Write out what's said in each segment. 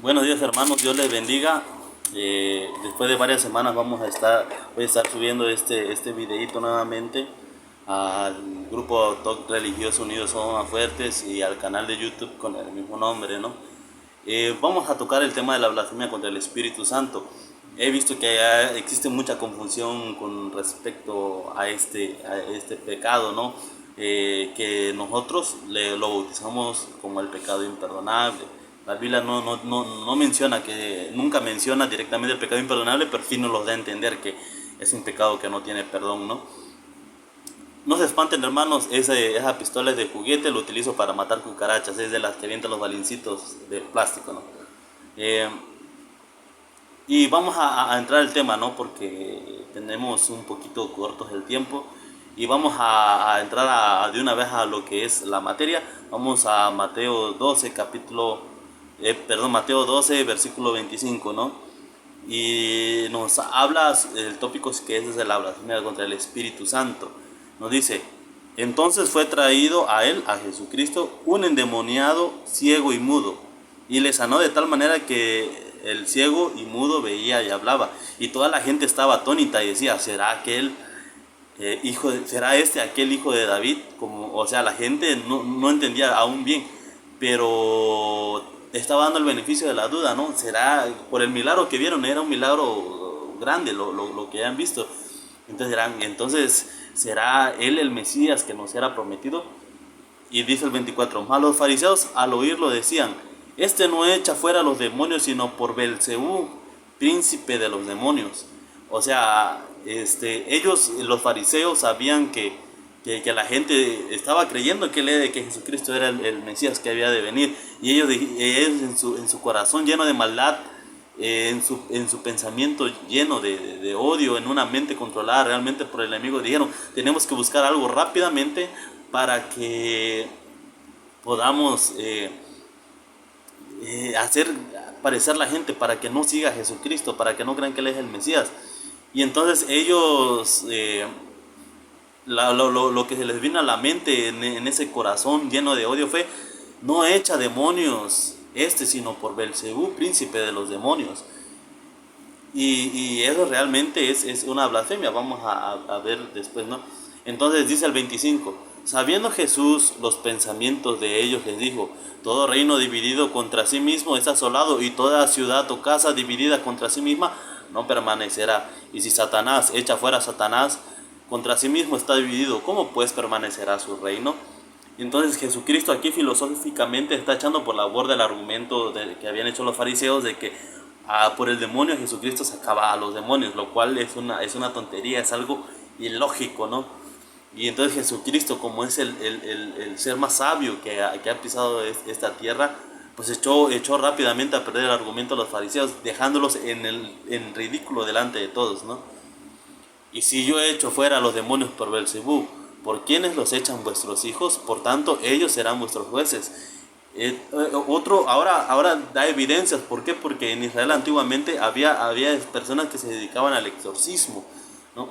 Buenos días hermanos, Dios les bendiga. Después de varias semanas voy a estar subiendo este videito nuevamente al grupo Talk Religioso Unidos Somos Más Fuertes y al canal de YouTube con el mismo nombre, ¿no? Vamos a tocar el tema de la blasfemia contra el Espíritu Santo. He visto que existe mucha confusión con respecto a este pecado, ¿no? Que nosotros lo bautizamos como el pecado imperdonable. La Biblia no menciona nunca menciona directamente el pecado imperdonable, pero sí nos lo da a entender que es un pecado que no tiene perdón, ¿no? No se espanten hermanos, esa pistola es de juguete, lo utilizo para matar cucarachas, es de las que avientan los balincitos de plástico, ¿no? Eh, y vamos a entrar al tema, ¿no? Porque tenemos un poquito cortos el tiempo y vamos a entrar de una vez a lo que es la materia. Vamos a Mateo 12, Mateo 12, versículo 25, ¿no? Y nos habla, el tópico que es de la blasfemia contra el Espíritu Santo. Nos dice, entonces fue traído a él, a Jesucristo, un endemoniado ciego y mudo, y le sanó de tal manera que el ciego y mudo veía y hablaba, y toda la gente estaba atónita y decía, ¿será este aquel hijo de David? O sea, la gente no entendía aún bien, pero estaba dando el beneficio de la duda, ¿no? ¿Será por el milagro que vieron? Era un milagro grande lo que han visto. Entonces, ¿será él el Mesías que nos era prometido? Y dice el 24, mas los fariseos al oírlo decían, este no echa fuera a los demonios, sino por Belcebú, príncipe de los demonios. O sea, ellos, los fariseos, sabían que la gente estaba creyendo que Jesucristo era el Mesías que había de venir. Y ellos en su corazón lleno de maldad, en su pensamiento lleno de odio, en una mente controlada realmente por el enemigo, dijeron, tenemos que buscar algo rápidamente para que podamos hacer parecer la gente, para que no siga a Jesucristo, para que no crean que Él es el Mesías. Y entonces ellos, lo que se les vino a la mente en ese corazón lleno de odio fue, no echa demonios sino por Belcebú, príncipe de los demonios. Y eso realmente es una blasfemia, vamos a ver después, ¿no? Entonces dice el 25, sabiendo Jesús los pensamientos de ellos, les dijo, todo reino dividido contra sí mismo es asolado, y toda ciudad o casa dividida contra sí misma no permanecerá. Y si Satanás echa fuera a Satanás, contra sí mismo está dividido, ¿cómo pues permanecerá su reino? Entonces Jesucristo aquí filosóficamente está echando por la borda el argumento que habían hecho los fariseos de que por el demonio Jesucristo sacaba a los demonios, lo cual es una tontería, es algo ilógico, ¿no? Y entonces Jesucristo, como es el ser más sabio que ha pisado esta tierra, pues echó rápidamente a perder el argumento a los fariseos, dejándolos en ridículo delante de todos, ¿no? Y si yo echo fuera a los demonios por Belcebú, ¿por quiénes los echan vuestros hijos? Por tanto, ellos serán vuestros jueces. Ahora da evidencias. ¿Por qué? Porque en Israel antiguamente había personas que se dedicaban al exorcismo, ¿no?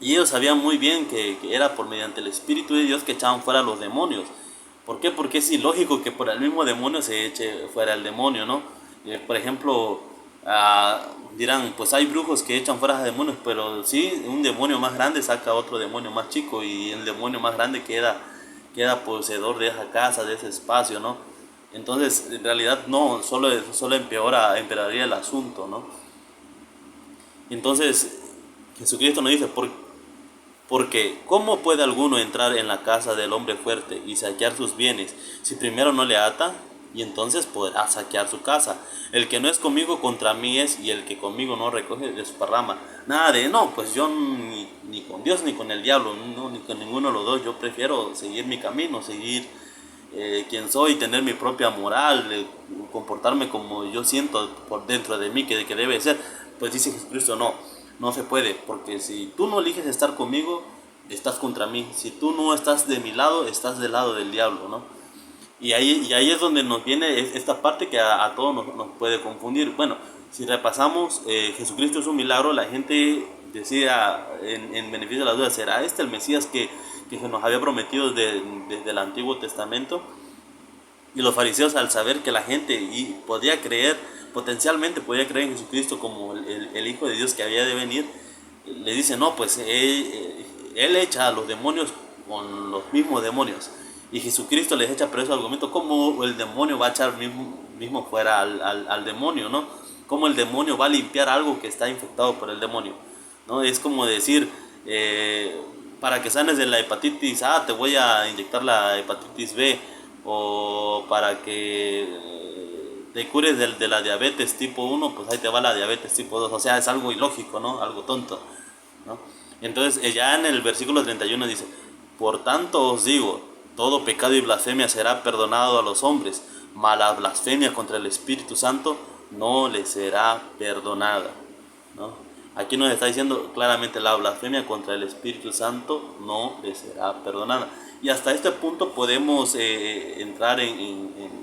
Y ellos sabían muy bien que era por mediante el Espíritu de Dios que echaban fuera a los demonios. ¿Por qué? Porque es ilógico que por el mismo demonio se eche fuera el demonio, ¿no? Por ejemplo, ah, dirán, pues hay brujos que echan fuera a demonios, pero sí, un demonio más grande saca a otro demonio más chico y el demonio más grande queda poseedor de esa casa, de ese espacio, ¿no? Entonces, en realidad no, solo empeoraría el asunto, ¿no? Entonces, Jesucristo nos dice, porque ¿cómo puede alguno entrar en la casa del hombre fuerte y saquear sus bienes si primero no le ata? Y entonces podrá saquear su casa. El que no es conmigo contra mí es, y el que conmigo no recoge de su parrama. Nada de, no, pues yo ni con Dios ni con el diablo, no, ni con ninguno de los dos. Yo prefiero seguir mi camino, seguir quien soy, tener mi propia moral, comportarme como yo siento por dentro de mí que debe ser. Pues dice Jesucristo, no se puede, porque si tú no eliges estar conmigo, estás contra mí. Si tú no estás de mi lado, estás del lado del diablo, ¿no? Y ahí es donde nos viene esta parte que a todos nos puede confundir. Bueno, si repasamos, Jesucristo es un milagro, la gente decía en beneficio de la duda, ¿será este el Mesías que se nos había prometido desde el Antiguo Testamento? Y los fariseos, al saber que la gente podía creer, potencialmente podía creer en Jesucristo como el Hijo de Dios que había de venir, le dicen, no, pues él echa a los demonios con los mismos demonios. Y Jesucristo les echa, pero ese argumento, ¿cómo el demonio va a echar mismo fuera al demonio, no? ¿Cómo el demonio va a limpiar algo que está infectado por el demonio? ¿No? Es como decir, para que sanes de la hepatitis A, te voy a inyectar la hepatitis B, o para que te cures de la diabetes tipo 1, pues ahí te va la diabetes tipo 2. O sea, es algo ilógico, ¿no? Algo tonto, ¿no? Entonces, ya en el versículo 31 dice, por tanto os digo, todo pecado y blasfemia será perdonado a los hombres, mas la blasfemia contra el Espíritu Santo no le será perdonada, ¿no? Aquí nos está diciendo claramente, la blasfemia contra el Espíritu Santo no le será perdonada. Y hasta este punto podemos entrar en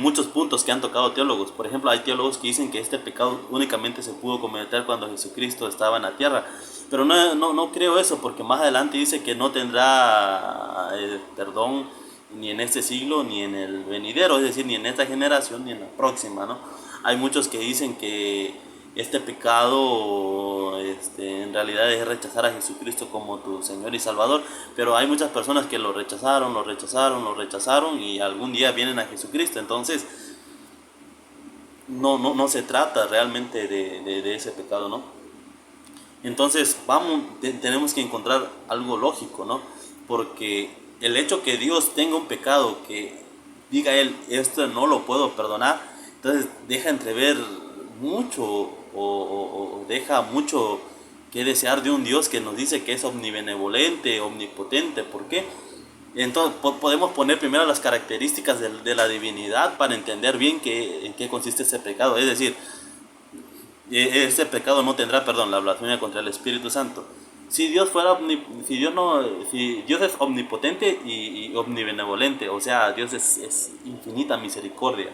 muchos puntos que han tocado teólogos. Por ejemplo, hay teólogos que dicen que este pecado únicamente se pudo cometer cuando Jesucristo estaba en la tierra. Pero no creo eso, porque más adelante dice que no tendrá perdón ni en este siglo ni en el venidero, es decir, ni en esta generación ni en la próxima, ¿no? Hay muchos que dicen que este pecado en realidad es rechazar a Jesucristo como tu Señor y Salvador, pero hay muchas personas que lo rechazaron y algún día vienen a Jesucristo. Entonces no se trata realmente de ese pecado, ¿no? Entonces tenemos que encontrar algo lógico, ¿no? Porque el hecho que Dios tenga un pecado que diga él, esto no lo puedo perdonar, entonces deja entrever mucho o deja mucho que desear de un Dios que nos dice que es omnibenevolente, omnipotente. ¿Por qué? Entonces podemos poner primero las características de la divinidad para entender bien en qué consiste ese pecado. Es decir, este pecado no tendrá perdón, la blasfemia contra el Espíritu Santo. Si Dios si Dios es omnipotente y omnibenevolente, o sea, Dios es infinita misericordia,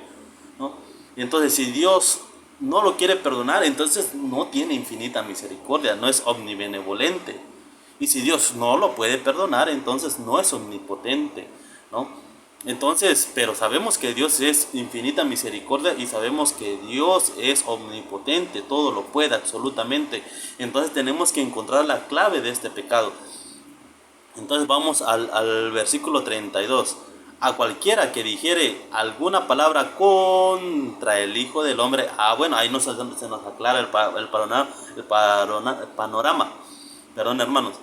¿no? Y entonces, si Dios no lo quiere perdonar, entonces no tiene infinita misericordia, no es omnibenevolente. Y si Dios no lo puede perdonar, entonces no es omnipotente, ¿no? Entonces, pero sabemos que Dios es infinita misericordia y sabemos que Dios es omnipotente, todo lo puede absolutamente. Entonces tenemos que encontrar la clave de este pecado. Entonces vamos al versículo 32. A cualquiera que dijere alguna palabra contra el Hijo del Hombre, bueno, ahí se nos aclara el panorama. Perdón, hermanos.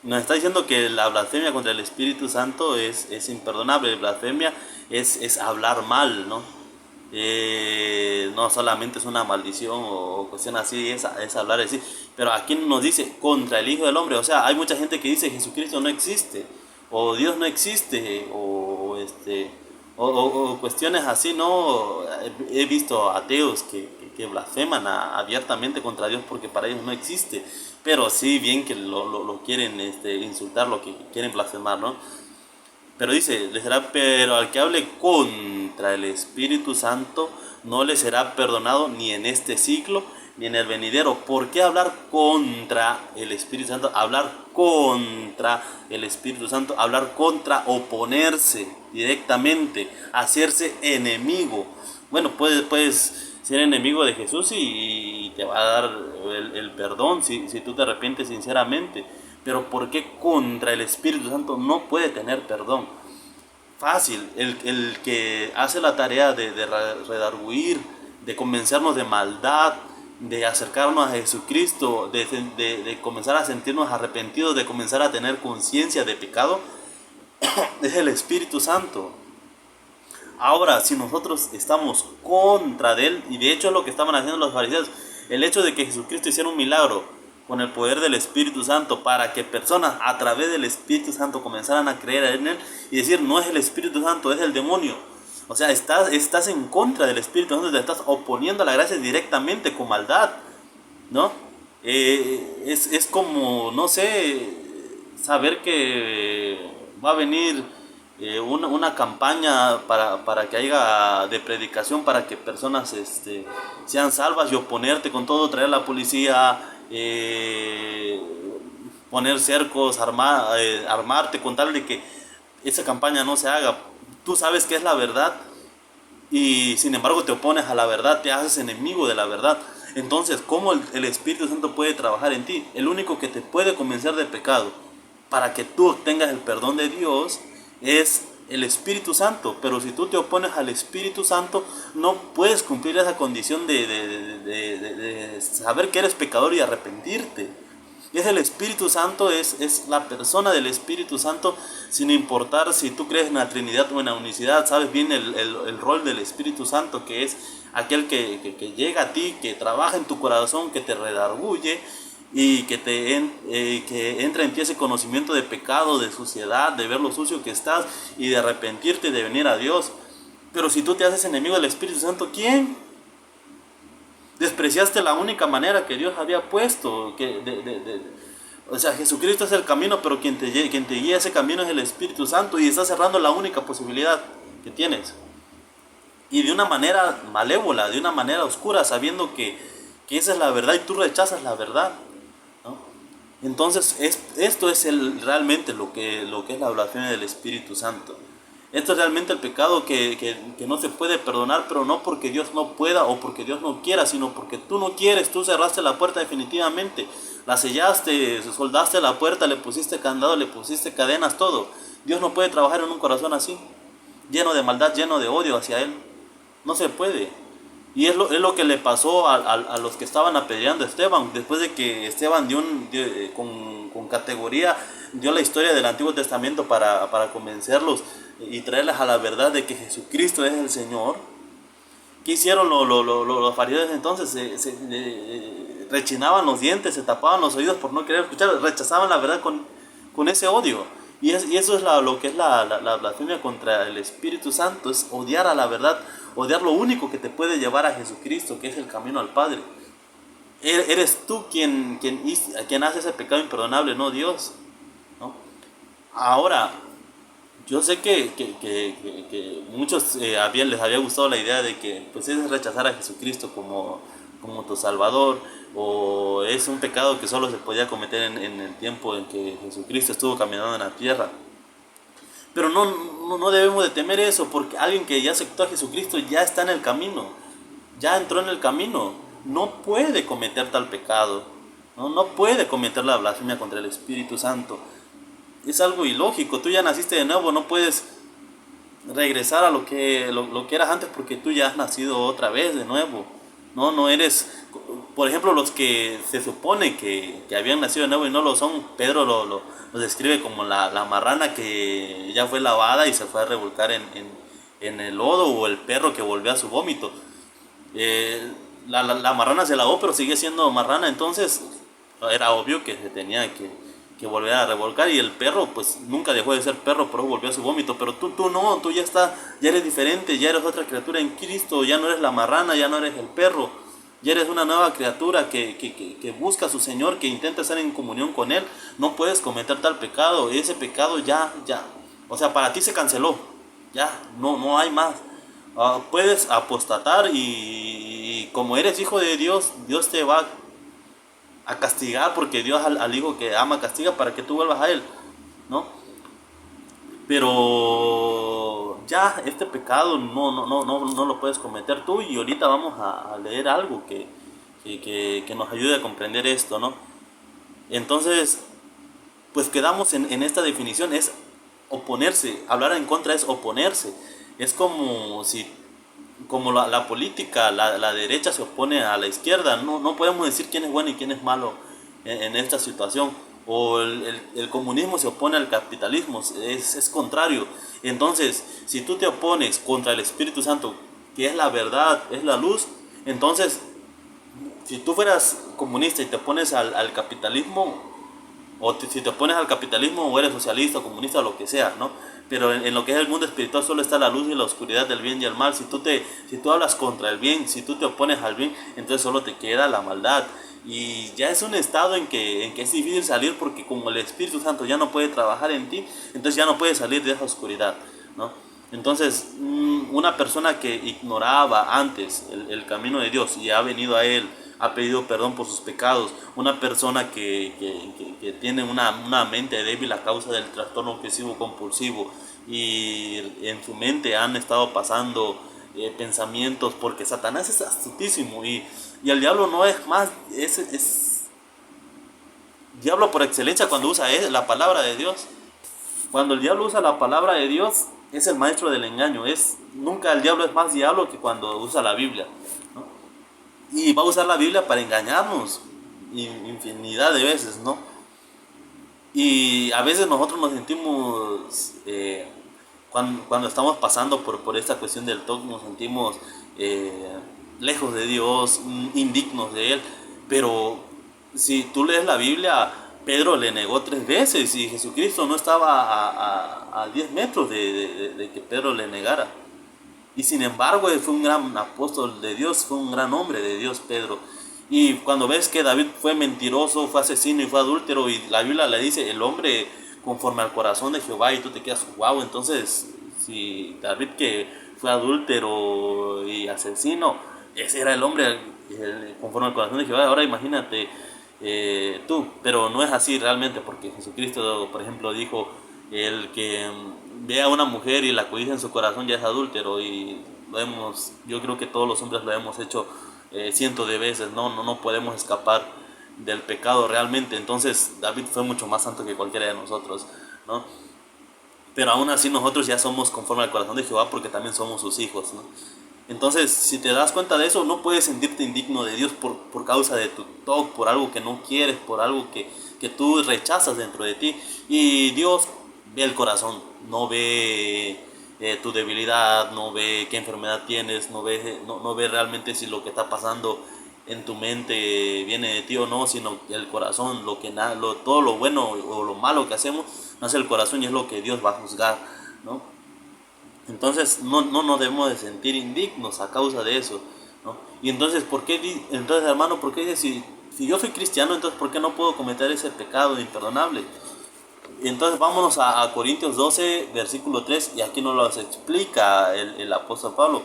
Nos está diciendo que la blasfemia contra el Espíritu Santo es imperdonable. La blasfemia es hablar mal, ¿no? No solamente es una maldición o cuestión así, es hablar así. Pero aquí nos dice contra el Hijo del Hombre. O sea, hay mucha gente que dice Jesucristo no existe, o Dios no existe, o cuestiones así, ¿no? He visto ateos que blasfeman abiertamente contra Dios porque para ellos no existe. Pero sí, bien que lo quieren insultar, lo que quieren blasfemar, ¿no? Pero dice, pero al que hable contra el Espíritu Santo, no le será perdonado ni en este siglo, ni en el venidero. ¿Por qué hablar contra el Espíritu Santo? Hablar contra el Espíritu Santo, hablar contra, oponerse directamente, hacerse enemigo. Bueno, puedes ser enemigo de Jesús y te va a dar el perdón si tú te arrepientes sinceramente. Pero ¿por qué contra el Espíritu Santo no puede tener perdón? Fácil, el que hace la tarea de redarguir, de convencernos de maldad, de acercarnos a Jesucristo, de comenzar a sentirnos arrepentidos, de comenzar a tener conciencia de pecado, es el Espíritu Santo. Ahora, si nosotros estamos contra de él, y de hecho es lo que estaban haciendo los fariseos, el hecho de que Jesucristo hiciera un milagro con el poder del Espíritu Santo para que personas a través del Espíritu Santo comenzaran a creer en él y decir, no es el Espíritu Santo, es el demonio. O sea, estás en contra del Espíritu Santo, te estás oponiendo a la gracia directamente con maldad, ¿no? Es como, no sé, saber que va a venir una campaña para que haya de predicación para que personas sean salvas y oponerte con todo, traer a la policía, poner cercos, armarte con tal de que esa campaña no se haga. tú sabes que es la verdad y sin embargo te opones a la verdad, te haces enemigo de la verdad. Entonces, ¿cómo el Espíritu Santo puede trabajar en ti? El único que te puede convencer de pecado para que tú obtengas el perdón de Dios es el Espíritu Santo. Pero si tú te opones al Espíritu Santo, no puedes cumplir esa condición de saber que eres pecador y arrepentirte. Es el Espíritu Santo, es la persona del Espíritu Santo, sin importar si tú crees en la Trinidad o en la unicidad. Sabes bien el rol del Espíritu Santo, que es aquel que llega a ti, que trabaja en tu corazón, que te redarguye y que entra en ti ese conocimiento de pecado, de suciedad, de ver lo sucio que estás y de arrepentirte y de venir a Dios. Pero si tú te haces enemigo del Espíritu Santo, ¿quién? Despreciaste la única manera que Dios había puesto. O sea, Jesucristo es el camino, pero quien te guía ese camino es el Espíritu Santo, y está cerrando la única posibilidad que tienes. Y de una manera malévola, de una manera oscura, sabiendo que esa es la verdad y tú rechazas la verdad, ¿no? Entonces, esto es realmente lo que es la blasfemia del Espíritu Santo. Esto es realmente el pecado que no se puede perdonar, pero no porque Dios no pueda o porque Dios no quiera, sino porque tú no quieres. Tú cerraste la puerta definitivamente, la sellaste, soldaste la puerta, le pusiste candado, le pusiste cadenas, todo. Dios no puede trabajar en un corazón así, lleno de maldad, lleno de odio hacia Él. No se puede. Y es lo que le pasó a los que estaban apedreando a Esteban. Después de que Esteban con categoría dio la historia del Antiguo Testamento para convencerlos y traerles a la verdad de que Jesucristo es el Señor. ¿Qué hicieron los fariseos entonces? Rechinaban los dientes, se tapaban los oídos por no querer escuchar, rechazaban la verdad con ese odio. Y eso es lo que es la blasfemia contra el Espíritu Santo, es odiar a la verdad, odiar lo único que te puede llevar a Jesucristo, que es el camino al Padre. Eres tú quien hace ese pecado imperdonable, no Dios, ¿no? Ahora, yo sé que muchos les había gustado la idea de que pues es rechazar a Jesucristo como tu Salvador, o es un pecado que solo se podía cometer en el tiempo en que Jesucristo estuvo caminando en la tierra. Pero no debemos de temer eso, porque alguien que ya aceptó a Jesucristo ya está en el camino, ya entró en el camino, no puede cometer tal pecado, no puede cometer la blasfemia contra el Espíritu Santo. Es algo ilógico, tú ya naciste de nuevo, no puedes regresar a lo que eras antes, porque tú ya has nacido otra vez de nuevo. No eres, por ejemplo, los que se supone que habían nacido de nuevo y no lo son. Pedro lo describe como la marrana que ya fue lavada y se fue a revolcar en el lodo, o el perro que volvió a su vómito. La marrana se lavó, pero sigue siendo marrana. Entonces era obvio que se tenía que volver a revolcar, y el perro pues nunca dejó de ser perro, pero volvió a su vómito. Pero tú no, tú ya eres diferente, ya eres otra criatura en Cristo, ya no eres la marrana, ya no eres el perro, ya eres una nueva criatura que busca a su Señor, que intenta estar en comunión con Él. No puedes cometer tal pecado, ese pecado ya, o sea, para ti se canceló, ya, no hay más. Puedes apostatar, y como eres hijo de Dios, Dios te va a castigar, porque Dios al hijo que ama castiga para que tú vuelvas a Él, ¿no? Pero ya este pecado no lo puedes cometer tú, y ahorita vamos a leer algo que nos ayude a comprender esto, ¿no? Entonces, pues quedamos en esta definición, es oponerse. Hablar en contra es oponerse. Es como la política, la derecha se opone a la izquierda. No podemos decir quién es bueno y quién es malo en esta situación. O el comunismo se opone al capitalismo, es contrario. Entonces, si tú te opones contra el Espíritu Santo, que es la verdad, es la luz, entonces, si tú fueras comunista y te opones al capitalismo, si te opones al capitalismo, o eres socialista, comunista, o lo que sea, ¿no? Pero en lo que es el mundo espiritual solo está la luz y la oscuridad, del bien y el mal. Si tú hablas contra el bien, si tú te opones al bien, entonces solo te queda la maldad. Y ya es un estado en que es difícil salir, porque como el Espíritu Santo ya no puede trabajar en ti, entonces ya no puedes salir de esa oscuridad, ¿no? Entonces, una persona que ignoraba antes el camino de Dios y ha venido a Él, ha pedido perdón por sus pecados, una persona que tiene una mente débil a causa del trastorno obsesivo compulsivo, y en su mente han estado pasando pensamientos, porque Satanás es astutísimo y el diablo no es más, es diablo por excelencia cuando usa la palabra de Dios. Cuando el diablo usa la palabra de Dios, es el maestro del engaño. Nunca el diablo es más diablo que cuando usa la Biblia, ¿no? Y va a usar la Biblia para engañarnos infinidad de veces, ¿no? Y a veces nosotros nos sentimos, cuando estamos pasando por esta cuestión del TOC, nos sentimos lejos de Dios, indignos de Él. Pero si tú lees la Biblia, Pedro le negó 3 veces y Jesucristo no estaba a 10 metros de que Pedro le negara. Y sin embargo, fue un gran apóstol de Dios, fue un gran hombre de Dios, Pedro. Y cuando ves que David fue mentiroso, fue asesino y fue adúltero, y la Biblia le dice, el hombre conforme al corazón de Jehová, y tú te quedas, wow, entonces, si David que fue adúltero y asesino, ese era el hombre conforme al corazón de Jehová, ahora imagínate tú, pero no es así realmente, porque Jesucristo, por ejemplo, dijo, el que ve a una mujer y la codicia en su corazón ya es adúltero, y yo creo que todos los hombres lo hemos hecho cientos de veces, no podemos escapar del pecado realmente. Entonces David fue mucho más santo que cualquiera de nosotros, ¿no? Pero aún así nosotros ya somos conforme al corazón de Jehová porque también somos sus hijos, ¿no? Entonces, si te das cuenta de eso, no puedes sentirte indigno de Dios por causa de tu TOC, por algo que no quieres, por algo que tú rechazas dentro de ti. Y Dios ve el corazón, no ve tu debilidad, no ve qué enfermedad tienes, no ve realmente si lo que está pasando en tu mente viene de ti o no, sino el corazón, todo lo bueno o lo malo que hacemos, nace el corazón y es lo que Dios va a juzgar, ¿no? Entonces no nos debemos de sentir indignos a causa de eso, ¿no? Y entonces, entonces hermano, ¿por qué si yo soy cristiano, entonces por qué no puedo cometer ese pecado imperdonable? Y entonces vámonos a Corintios 12, versículo 3, y aquí nos lo explica el apóstol Pablo.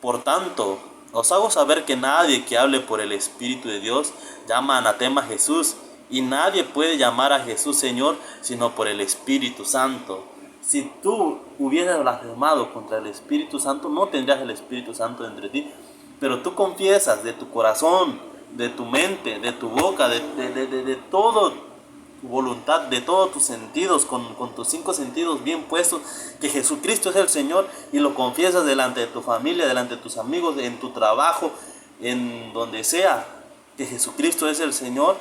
Por tanto, os hago saber que nadie que hable por el Espíritu de Dios llama anatema a Jesús, y nadie puede llamar a Jesús Señor sino por el Espíritu Santo. Si tú hubieras blasfemado contra el Espíritu Santo, no tendrías el Espíritu Santo entre ti. Pero tú confiesas de tu corazón, de tu mente, de tu boca, de todo tu voluntad, de todos tus sentidos, con tus 5 sentidos bien puestos, que Jesucristo es el Señor, y lo confiesas delante de tu familia, delante de tus amigos, en tu trabajo, en donde sea, que Jesucristo es el Señor.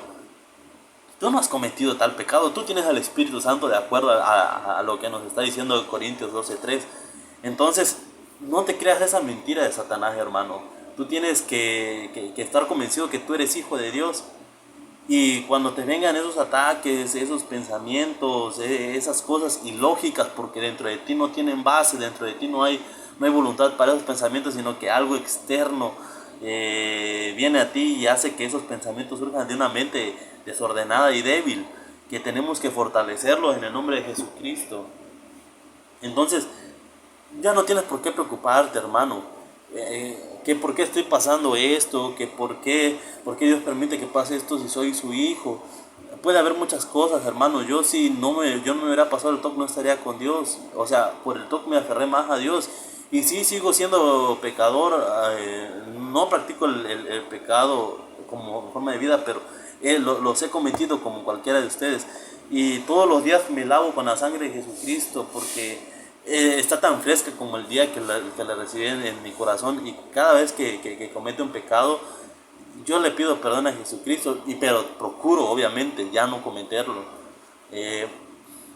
Tú no has cometido tal pecado, tú tienes al Espíritu Santo de acuerdo a lo que nos está diciendo Corintios 12:3. Entonces, no te creas esa mentira de Satanás, hermano. Tú tienes que estar convencido que tú eres hijo de Dios. Y cuando te vengan esos ataques, esos pensamientos, esas cosas ilógicas, porque dentro de ti no tienen base, dentro de ti no hay voluntad para esos pensamientos, sino que algo externo viene a ti y hace que esos pensamientos surjan de una mente desordenada y débil, que tenemos que fortalecerlos en el nombre de Jesucristo. Entonces, ya no tienes por qué preocuparte, hermano. Que por qué estoy pasando esto, que por qué Dios permite que pase esto si soy su hijo. Puede haber muchas cosas, hermano. Yo no me hubiera pasado el TOC, no estaría con Dios. O sea, por el TOC me aferré más a Dios. Y sí, sigo siendo pecador. No practico el pecado como forma de vida, pero los he cometido como cualquiera de ustedes. Y todos los días me lavo con la sangre de Jesucristo, porque está tan fresca como el día que la recibí en mi corazón. Y cada vez que comete un pecado, yo le pido perdón a Jesucristo, pero procuro obviamente ya no cometerlo.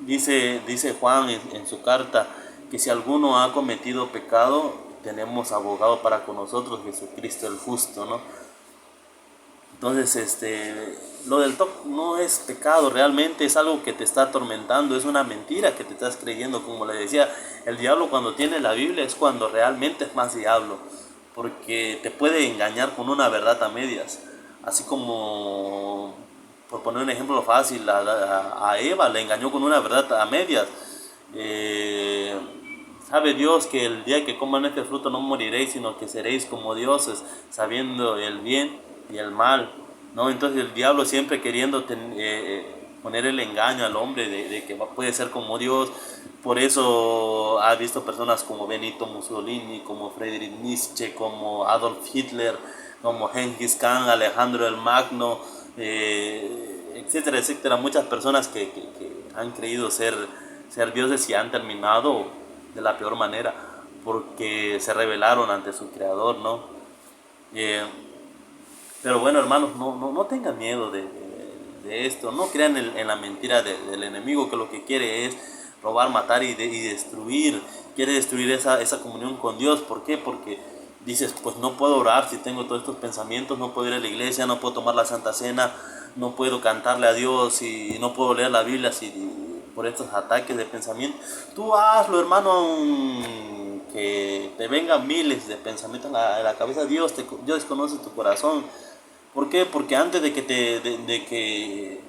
Dice Juan en su carta que si alguno ha cometido pecado, tenemos abogado para con nosotros, Jesucristo el justo, ¿no? Entonces, lo del TOC no es pecado, realmente es algo que te está atormentando, es una mentira que te estás creyendo. Como le decía, el diablo cuando tiene la Biblia es cuando realmente es más diablo, porque te puede engañar con una verdad a medias. Así como, por poner un ejemplo fácil, a Eva le engañó con una verdad a medias. Sabe Dios que el día que coman este fruto no moriréis, sino que seréis como dioses, sabiendo el bien y el mal, ¿no? Entonces el diablo siempre queriendo poner el engaño al hombre de que puede ser como Dios. Por eso ha visto personas como Benito Mussolini, como Friedrich Nietzsche, como Adolf Hitler, como Genghis Khan, Alejandro el Magno, etcétera, etcétera. Muchas personas que han creído ser dioses y han terminado de la peor manera porque se rebelaron ante su creador, ¿no? Eh, pero bueno, hermanos, no tengan miedo de esto, no crean en la mentira del enemigo, que lo que quiere es robar, matar y destruir, quiere destruir esa comunión con Dios. ¿Por qué? Porque dices, pues no puedo orar si tengo todos estos pensamientos, no puedo ir a la iglesia, no puedo tomar la Santa Cena, no puedo cantarle a Dios y no puedo leer la Biblia por estos ataques de pensamiento. Tú hazlo, hermano, que te vengan miles de pensamientos en la cabeza. Dios conoce tu corazón. ¿Por qué? Porque antes de que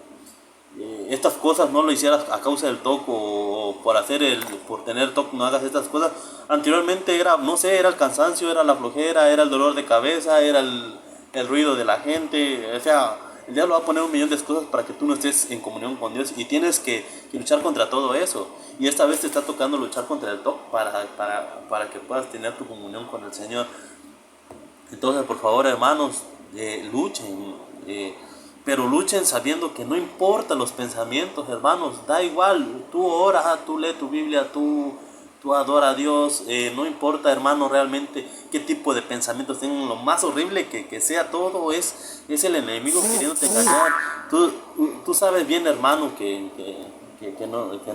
estas cosas no lo hicieras a causa del TOC o por tener TOC no hagas estas cosas. Anteriormente era, no sé, era el cansancio, era la flojera, era el dolor de cabeza, era el ruido de la gente. O sea, el diablo va a poner un millón de cosas para que tú no estés en comunión con Dios y tienes que luchar contra todo eso. Y esta vez te está tocando luchar contra el TOC para que puedas tener tu comunión con el Señor. Entonces, por favor, hermanos, luchen. Pero luchen sabiendo que no importa los pensamientos, hermanos, da igual, tú oras, tú lees tu Biblia, tú adoras a Dios, no importa, hermano, realmente qué tipo de pensamientos tengan, lo más horrible que sea, todo es el enemigo queriéndote engañar. Tú sabes bien, hermano, que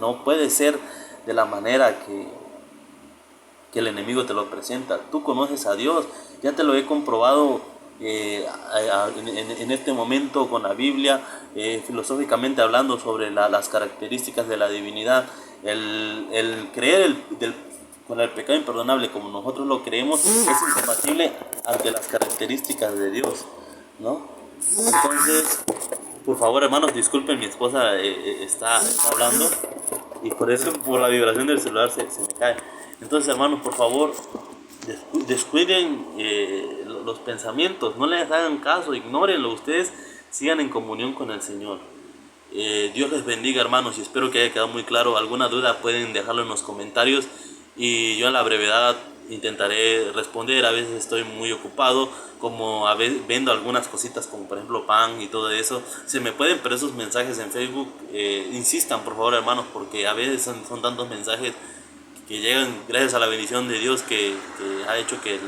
no puede ser de la manera que el enemigo te lo presenta. Tú conoces a Dios, ya te lo he comprobado en este momento con la Biblia, filosóficamente hablando sobre las características de la divinidad. El creer con el pecado imperdonable como nosotros lo creemos es incompatible ante las características de Dios, ¿no? Entonces, por favor, hermanos, disculpen, mi esposa está hablando y por eso, por la vibración del celular, se me cae. Entonces, hermanos, por favor, descuiden los pensamientos, no les hagan caso, ignórenlo, ustedes sigan en comunión con el Señor. Dios les bendiga, hermanos, y espero que haya quedado muy claro. Alguna duda pueden dejarlo en los comentarios y yo en la brevedad intentaré responder. A veces estoy muy ocupado, como a veces vendo algunas cositas como por ejemplo pan y todo eso. Se me pueden perder esos mensajes en Facebook. Insistan, por favor, hermanos, porque a veces son tantos mensajes que llegan gracias a la bendición de Dios que ha hecho que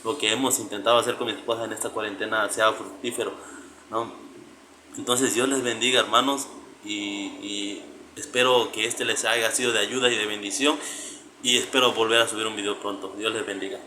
lo que hemos intentado hacer con mi esposa en esta cuarentena sea fructífero, ¿no? Entonces Dios les bendiga, hermanos, y espero que este les haya sido de ayuda y de bendición, y espero volver a subir un video pronto. Dios les bendiga.